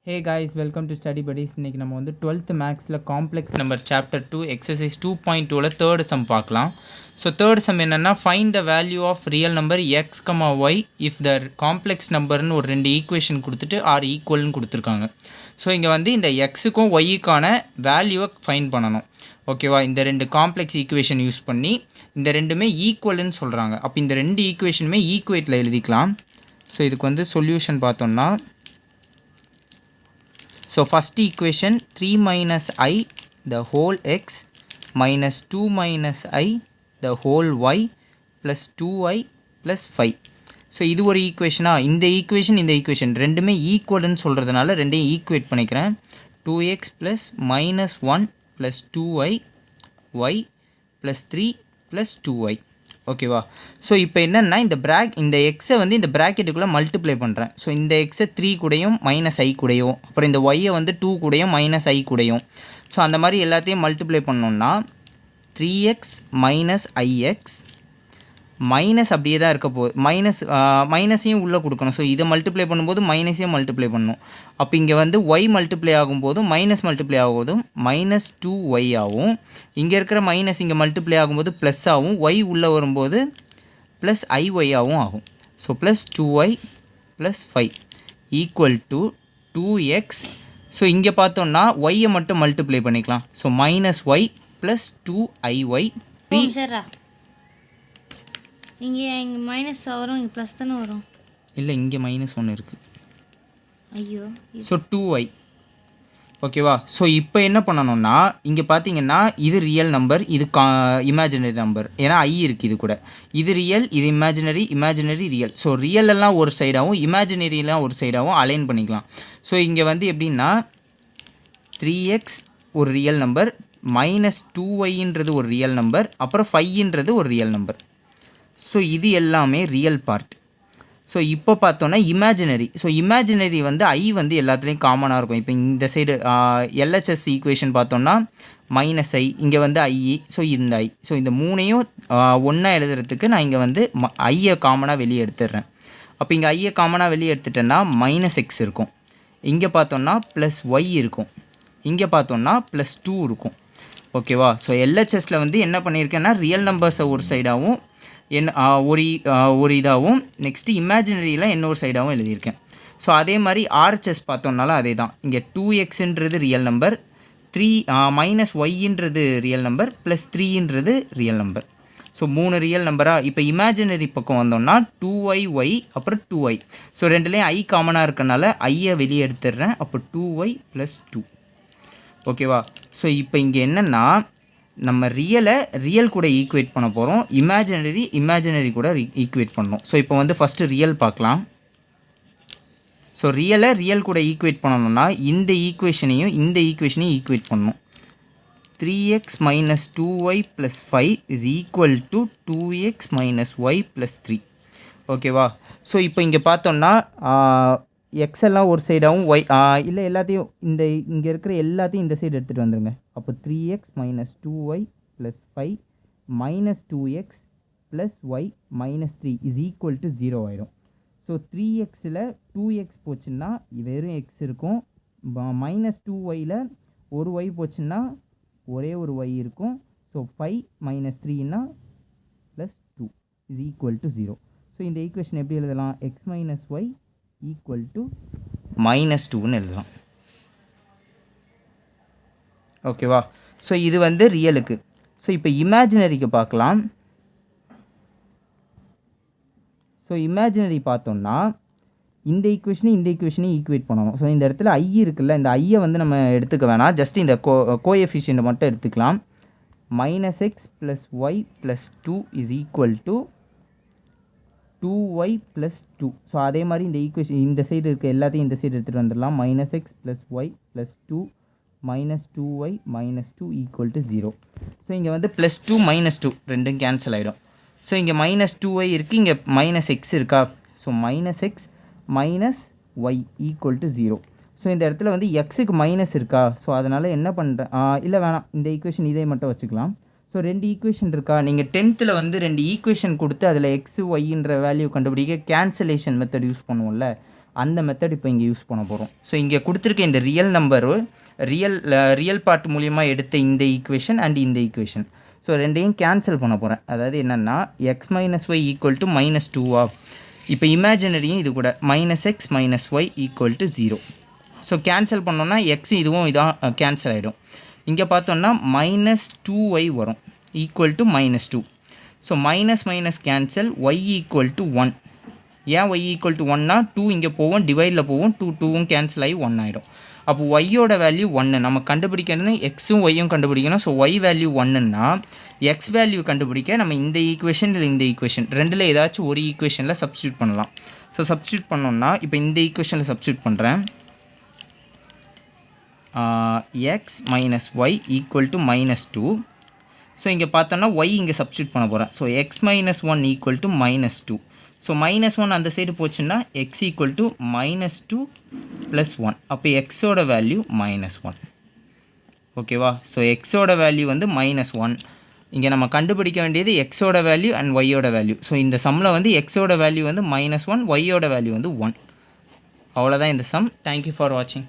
Hey guys, welcome to Study Buddies. இன்னைக்கு நம்ம வந்து 12th மேக்ஸில் காம்ப்ளெக்ஸ் நம்பர் சாப்டர் 2 எக்ஸசைஸ் 2.2ல தேர்ட் சம் பார்க்கலாம். ஸோ தேர்ட் சம் என்னென்னா find the value of real number x comma y if the complex நம்பர்னு ஒரு ரெண்டு ஈக்குவேஷன் கொடுத்துட்டு ஆர் ஈக்குவல்னு கொடுத்துருக்காங்க. ஸோ இங்கே வந்து இந்த எக்ஸுக்கும் ஒய்க்கான வேல்யூவை ஃபைண்ட் பண்ணணும். ஓகேவா, இந்த ரெண்டு காம்ப்ளெக்ஸ் ஈக்குவேஷன் யூஸ் பண்ணி இந்த ரெண்டுமே ஈக்குவல்னு சொல்கிறாங்க. அப்போ இந்த ரெண்டு ஈக்குவேஷனுமே ஈக்குவேட்டில் எழுதிக்கலாம். ஸோ இதுக்கு வந்து சொல்யூஷன் பார்த்தோம்னா, so first equation 3 minus I the whole x minus 2 minus I the whole y plus 2I plus 5. So இது ஒரு ஈக்குவேஷனா, இந்த ஈக்குவேஷன் ரெண்டுமே ஈக்குவல்னு சொல்கிறதுனால ரெண்டையும் ஈக்குவேட் பண்ணிக்கிறேன். 2x plus minus 1 plus 2y y plus 3 plus 2y. ஓகேவா, ஸோ இப்போ என்னென்னா இந்த எக்ஸை வந்து இந்த ப்ராக்கெட்டுக்குள்ளே மல்டிப்ளை பண்ணுறேன். ஸோ இந்த எக்ஸை 3 கூடையும் மைனஸ் ஐ கூடையும், அப்புறம் இந்த ஒய்யை வந்து 2 கூடையும் மைனஸ் ஐ கூடையும், ஸோ அந்த மாதிரி எல்லாத்தையும் மல்டிப்ளை பண்ணோன்னா 3x மைனஸ் ஐஎக்ஸ் மைனஸ் அப்படியே தான் இருக்க போகுது. மைனஸையும் உள்ளே கொடுக்கணும். ஸோ இதை மல்டிப்ளை பண்ணும்போது மைனஸையும் மல்டிப்ளை பண்ணணும். அப்போ இங்கே வந்து ஒய் மல்டிப்ளை ஆகும்போதும் மைனஸ் மல்டிப்ளை ஆகும்போதும் மைனஸ் 2y ஆகும். இங்கே இருக்கிற மைனஸ் இங்கே மல்டிப்ளை ஆகும்போது ப்ளஸ் ஆகும். ஒய் உள்ளே வரும்போது ப்ளஸ் ஐஒய்யாகவும் ஆகும். So plus 2y plus 5 equal to 2x. So இங்கே பார்த்தோன்னா ஒய்யை மட்டும் மல்டிப்ளை பண்ணிக்கலாம். So minus y plus 2iy. இங்கே மைனஸ் வரும், இங்கே ப்ளஸ் தானே வரும். இல்லை, இங்கே மைனஸ் ஒன்று இருக்குது. ஐயோ, ஸோ 2y. ஓகேவா, ஸோ இப்போ என்ன பண்ணணும்னா, இங்கே பார்த்தீங்கன்னா இது ரியல் நம்பர், இது இமேஜினரி நம்பர், ஏன்னா ஐ இருக்குது இது கூட. இது ரியல், இது இமேஜினரி ரியல். ஸோ ரியல் எல்லாம் ஒரு சைடாகவும் இமேஜினரிலாம் ஒரு சைடாகவும் அலைன் பண்ணிக்கலாம். ஸோ இங்கே வந்து எப்படின்னா 3x ஒரு ரியல் நம்பர், மைனஸ் 2yன்றது ஒரு ரியல் நம்பர், அப்புறம் 5ன்றது ஒரு ரியல் நம்பர். ஸோ இது எல்லாமே ரியல் பார்ட். ஸோ இப்போ பார்த்தோன்னா இமேஜினரி. ஸோ இமேஜினரி வந்து ஐ வந்து எல்லாத்துலேயும் காமனாக இருக்கும். இப்போ இந்த சைடு எல்ஹெச்எஸ் ஈக்குவேஷன் பார்த்தோன்னா மைனஸ் ஐ, இங்கே வந்து ஐஇ, ஸோ இந்த ஐ. ஸோ இந்த மூணையும் ஒன்றா எழுதுறதுக்கு நான் இங்கே வந்து ஐயை காமனாக வெளியே எடுத்துடுறேன். அப்போ இங்கே ஐயை காமனாக வெளியே எடுத்துட்டேன்னா மைனஸ் எக்ஸ் இருக்கும். இங்கே பார்த்தோன்னா ப்ளஸ் ஒய் இருக்கும். இங்கே பார்த்தோன்னா ப்ளஸ் 2 இருக்கும். ஓகேவா, ஸோ எல்ஹெச்எஸில் வந்து என்ன பண்ணியிருக்கேன்னா ரியல் நம்பர்ஸை ஒரு சைடாகவும் ஒரு இதாகவும், நெக்ஸ்ட்டு இமேஜினரியில் இன்னொரு சைடாகவும் எழுதியிருக்கேன். ஸோ அதே மாதிரி ஆர்ஹெச்எஸ் பார்த்தோம்னாலும் அதே தான். இங்கே 2xன்றது ரியல் நம்பர், மைனஸ் ஒய்ன்றது ரியல் நம்பர், ப்ளஸ் 3ன்றது ரியல் நம்பர். ஸோ 3 ரியல் நம்பராக. இப்போ இமேஜினரி பக்கம் வந்தோம்னா 2y அப்புறம் 2y. ஸோ ரெண்டுலேயும் ஐ காமனாக இருக்கனால ஐயை வெளியே எடுத்துடுறேன். அப்போ 2y ப்ளஸ் 2. ஓகேவா, ஸோ இப்போ இங்கே என்னென்னா நம்ம ரியல் கூட ஈக்குவேட் பண்ண போகிறோம், இமேஜினரி கூட ஈக்குவேட் பண்ணணும். ஸோ இப்போ வந்து ஃபஸ்ட்டு ரியல் பார்க்கலாம். ஸோ ரியல் கூட ஈக்குவேட் பண்ணணும்னா இந்த ஈக்குவேஷனையும் ஈக்குவேட் பண்ணணும். 3x minus 2y plus 5 is equal to 2x minus y plus 3. ஓகேவா, ஸோ இப்போ இங்கே பார்த்தோம்னா எக்ஸ் எல்லாம் ஒரு சைடாகவும் ஒய் இல்லை எல்லாத்தையும் இங்கே இருக்கிற எல்லாத்தையும் இந்த சைடு எடுத்துகிட்டு வந்துடுங்க. அப்போ 3x minus 2y plus 5 minus 2x plus y minus 3 is equal to 0 ஆகிடும். ஸோ 3xல் 2x போச்சுன்னா வெறும் எக்ஸ் இருக்கும். மைனஸ் 2yயில் ஒரு ஒய் போச்சுன்னா ஒரே ஒரு ஒய் இருக்கும். ஸோ 5 மைனஸ் 3ன்னா plus 2 is equal to 0. So இந்த ஈக்குவேஷன் எப்படி எழுதலாம்? X minus y equal to minus 2ன்னு எழுதலாம். ஓகேவா, ஸோ இது வந்து ரியலுக்கு. ஸோ இப்போ இமேஜினரிக்கு பார்க்கலாம். ஸோ இமேஜினரி பார்த்தோம்னா இந்த ஈக்குவேஷனையும் ஈக்குவேட் பண்ணணும். ஸோ இந்த இடத்துல ஐ இருக்குல்ல, இந்த ஐயை வந்து நம்ம எடுத்துக்க வேணாம், ஜஸ்ட் இந்த கோஎஃபிஷியன்ட்டை மட்டும் எடுத்துக்கலாம். Minus x plus y plus 2 is equal to 2y plus 2. So அதே மாதிரி இந்த ஈக்குவேஷன் இந்த சைடு இருக்க எல்லாத்தையும் இந்த சைடு எடுத்துகிட்டு வந்துடலாம். Minus x plus y plus 2 minus 2y minus 2 equal to 0. So இங்கே வந்து ப்ளஸ் 2 மைனஸ் 2 ரெண்டும் கேன்சல் ஆகிடும். ஸோ இங்கே மைனஸ் 2y இருக்குது, இங்கே மைனஸ் எக்ஸ் இருக்கா. So minus x minus y equal to 0. So இந்த இடத்துல வந்து எக்ஸுக்கு மைனஸ் இருக்கா. ஸோ அதனால் என்ன பண்ணுறேன், இல்லை வேணாம், இந்த ஈக்குவேஷன் இதை மட்டும் வச்சுக்கலாம். ஸோ ஸோ 2 ஈக்குவேஷன் இருக்கா, நீங்கள் 10th வந்து 2 ஈக்குவேஷன் கொடுத்து அதில் எக்ஸு ஒய்ன்ற வேல்யூ கண்டுபிடிக்க கேன்சலேஷன் மெத்தட் யூஸ் பண்ணுவோம்ல, அந்த மெத்தட் இப்போ இங்கே யூஸ் பண்ண போகிறோம். ஸோ இங்கே கொடுத்துருக்க இந்த ரியல் நம்பரு ரியல் பார்ட் மூலிமா எடுத்த இந்த ஈக்குவேஷன் அண்ட் இந்த ஈக்குவேஷன், ஸோ ரெண்டையும் கேன்சல் பண்ண போகிறேன். அதாவது என்னென்னா x minus y equal to -2 இப்போ இமேஜினரியும் இது கூட -x - y equal to 0. So cancel பண்ணோன்னா எக்ஸ் இதுவும் இதான் கேன்சல் ஆகிடும். இங்கே பார்த்தோன்னா -2y வரும் equal to -2. So minus cancel y equal to 1. ஏன் y ஈக்குவல் டு 1னா 2 இங்கே போவோம், டிவைடில் போவோம், 2வும் கேன்சல் ஆகி 1 ஆகிடும். அப்போ ஒய்யோட வேல்யூ 1 நம்ம கண்டுபிடிக்கிறது, எக்ஸும் ஒய்யும் கண்டுபிடிக்கணும். ஸோ ஒய் வேல்யூ 1ன்னா எக்ஸ் வேல்யூ கண்டுபிடிக்க நம்ம இந்த ஈக்குவேஷன் இல்லை இந்த ஈக்குவேஷன் ரெண்டில் ஏதாச்சும் ஒரு ஈக்குவேஷனில் சப்ஸ்டியூட் பண்ணலாம். ஸோ சப்ஸ்டியூட் பண்ணோன்னா இப்போ இந்த ஈக்குவேஷனில் சப்ஸ்டியூட் பண்ணுறேன். X minus y equal to -2. So இங்கே பார்த்தோன்னா ஒய் இங்கே சப்ஸ்டியூட் பண்ண போகிறேன். So x -1 equal to -2. So -1 அந்த சைடு போச்சுன்னா எக்ஸ் ஈக்குவல் டு -2 + 1. அப்போ எக்ஸோட வேல்யூ -1. ஓகேவா? ஸோ எக்ஸோட வேல்யூ வந்து -1. இங்கே நம்ம கண்டுபிடிக்க வேண்டியது எக்ஸோட வேல்யூ அண்ட் ஒய்யோட வேல்யூ. ஸோ இந்த சம்மில் வந்து எக்ஸோட வேல்யூ வந்து -1, ஒய்யோட வேல்யூ வந்து 1. அவ்வளோதான் இந்த சம். தேங்க்யூ ஃபார் வாட்சிங்.